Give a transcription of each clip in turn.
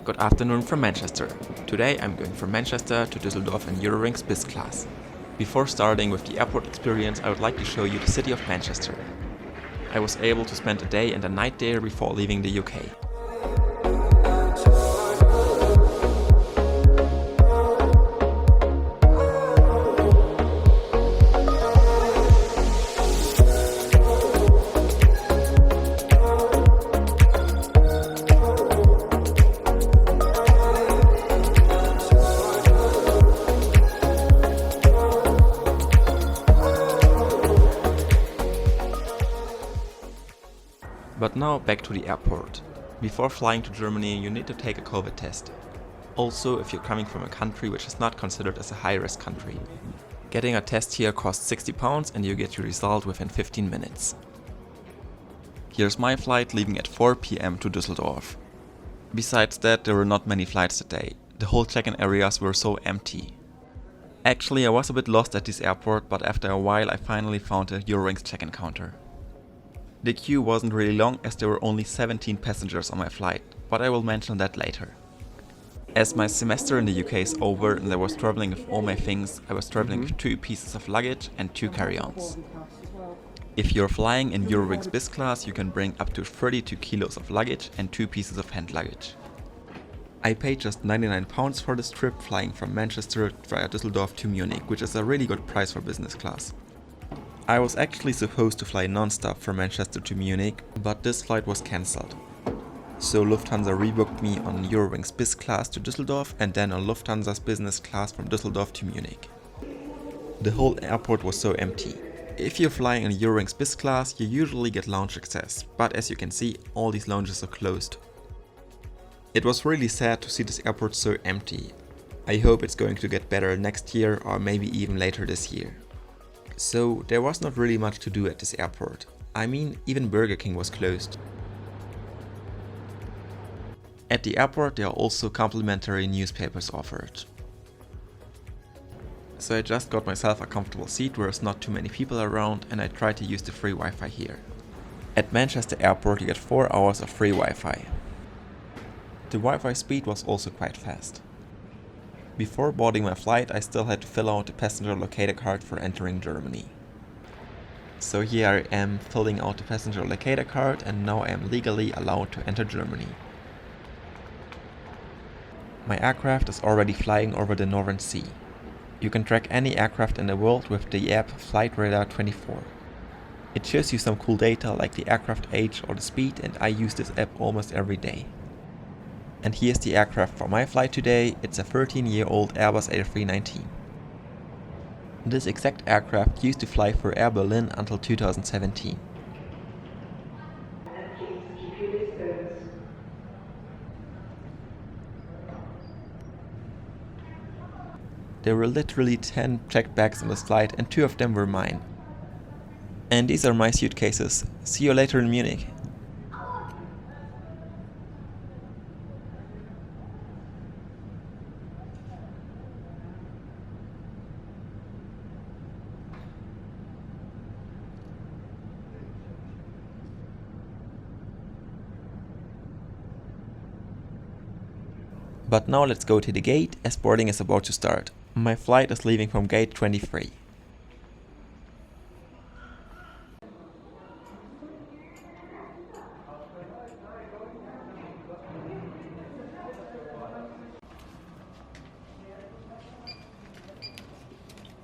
Good afternoon from Manchester. Today I'm going from Manchester to Düsseldorf in Eurowings Bizclass. Before starting with the airport experience, I would like to show you the city of Manchester. I was able to spend a day and a night there before leaving the UK. But now back to the airport. Before flying to Germany, you need to take a COVID test. Also, if you're coming from a country which is not considered as a high-risk country. Getting a test here costs £60 and you get your result within 15 minutes. Here's my flight leaving at 4 PM to Düsseldorf. Besides that, there were not many flights that day. The whole check-in areas were so empty. Actually, I was a bit lost at this airport, but after a while I finally found a Eurowings check-in counter. The queue wasn't really long as there were only 17 passengers on my flight, but I will mention that later. As my semester in the UK is over and I was traveling with all my things, I was traveling with 2 pieces of luggage and 2 carry-ons. If you're flying in Eurowings Bizclass, you can bring up to 32 kilos of luggage and 2 pieces of hand luggage. I paid just £99 for this trip, flying from Manchester via Düsseldorf to Munich, which is a really good price for business class. I was actually supposed to fly non-stop from Manchester to Munich, but this flight was cancelled. So Lufthansa rebooked me on Eurowings Bizclass to Düsseldorf and then on Lufthansa's business class from Düsseldorf to Munich. The whole airport was so empty. If you're flying in Eurowings Bizclass, you usually get lounge access, but as you can see, all these lounges are closed. It was really sad to see this airport so empty. I hope it's going to get better next year or maybe even later this year. So there was not really much to do at this airport. I mean, even Burger King was closed. At the airport there are also complimentary newspapers offered. So I just got myself a comfortable seat where there's not too many people around and I tried to use the free Wi-Fi here. At Manchester Airport you get 4 hours of free Wi-Fi. The Wi-Fi speed was also quite fast. Before boarding my flight, I still had to fill out the passenger locator card for entering Germany. So here I am filling out the passenger locator card and now I am legally allowed to enter Germany. My aircraft is already flying over the Northern Sea. You can track any aircraft in the world with the app Flight Radar 24. It shows you some cool data like the aircraft age or the speed, and I use this app almost every day. And here's the aircraft for my flight today. It's a 13-year-old Airbus A319. This exact aircraft used to fly for Air Berlin until 2017. There were literally 10 checked bags on this flight and 2 of them were mine. And these are my suitcases. See you later in Munich. But now let's go to the gate as boarding is about to start. My flight is leaving from gate 23.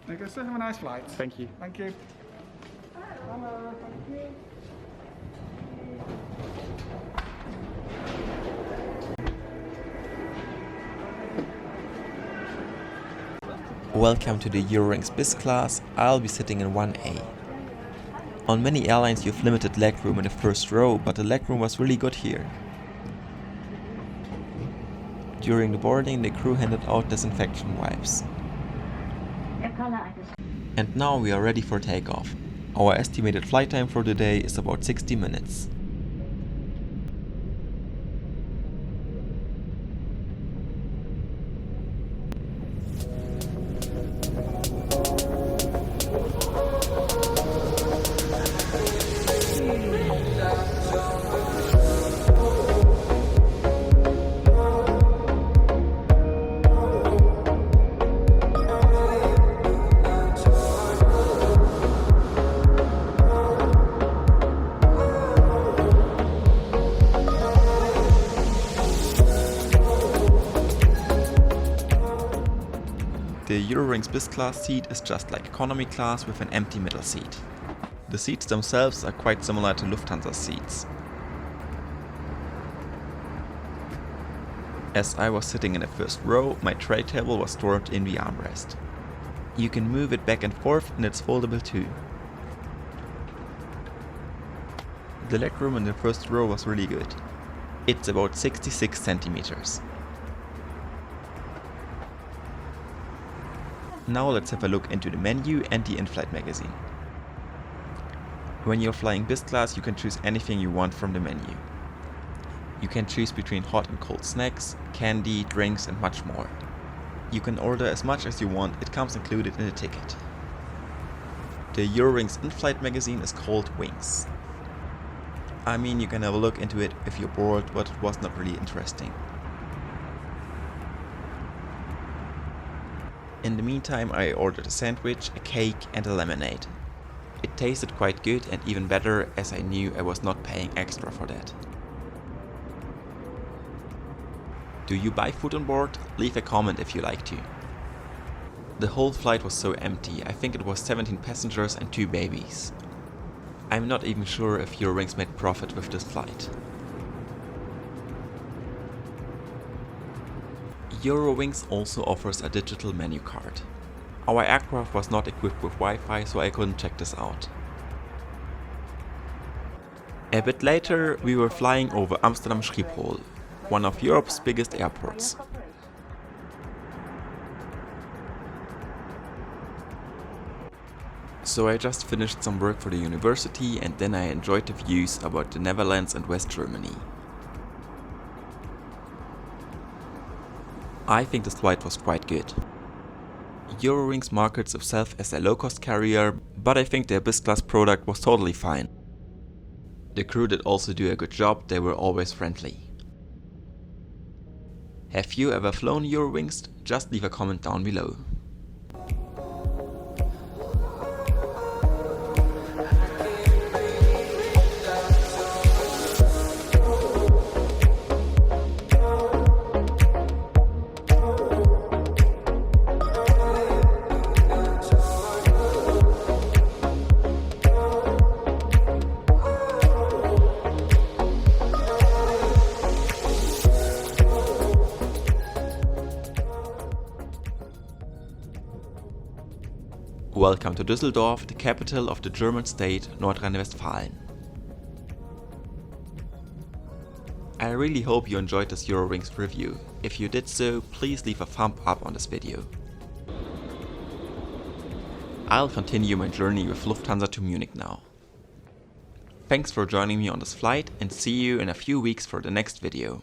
Thank you, sir. Have a nice flight. Thank you. Thank you. Hello, thank you. Welcome to the Eurowings Bizclass. I'll be sitting in 1A. On many airlines you have limited legroom in the first row, but the legroom was really good here. During the boarding the crew handed out disinfection wipes. And now we are ready for takeoff. Our estimated flight time for the day is about 60 minutes. The Eurowings Bizclass seat is just like economy class with an empty middle seat. The seats themselves are quite similar to Lufthansa seats. As I was sitting in the first row, my tray table was stored in the armrest. You can move it back and forth and it's foldable too. The legroom in the first row was really good. It's about 66 centimeters. Now let's have a look into the menu and the in-flight magazine. When you're flying Bizclass, you can choose anything you want from the menu. You can choose between hot and cold snacks, candy, drinks and much more. You can order as much as you want, it comes included in the ticket. The Eurowings in-flight magazine is called Wings. I mean, you can have a look into it if you're bored, but it was not really interesting. In the meantime, I ordered a sandwich, a cake and a lemonade. It tasted quite good and even better as I knew I was not paying extra for that. Do you buy food on board? Leave a comment if you like to. The whole flight was so empty, I think it was 17 passengers and 2 babies. I'm not even sure if Eurowings made profit with this flight. Eurowings also offers a digital menu card. Our aircraft was not equipped with Wi-Fi, so I couldn't check this out. A bit later, we were flying over Amsterdam Schiphol, one of Europe's biggest airports. So I just finished some work for the university and then I enjoyed the views about the Netherlands and West Germany. I think this flight was quite good. Eurowings markets itself as a low-cost carrier, but I think their Bizclass product was totally fine. The crew did also do a good job, they were always friendly. Have you ever flown Eurowings? Just leave a comment down below. Welcome to Düsseldorf, the capital of the German state Nordrhein-Westfalen. I really hope you enjoyed this Eurowings review. If you did so, please leave a thumb up on this video. I'll continue my journey with Lufthansa to Munich now. Thanks for joining me on this flight and see you in a few weeks for the next video.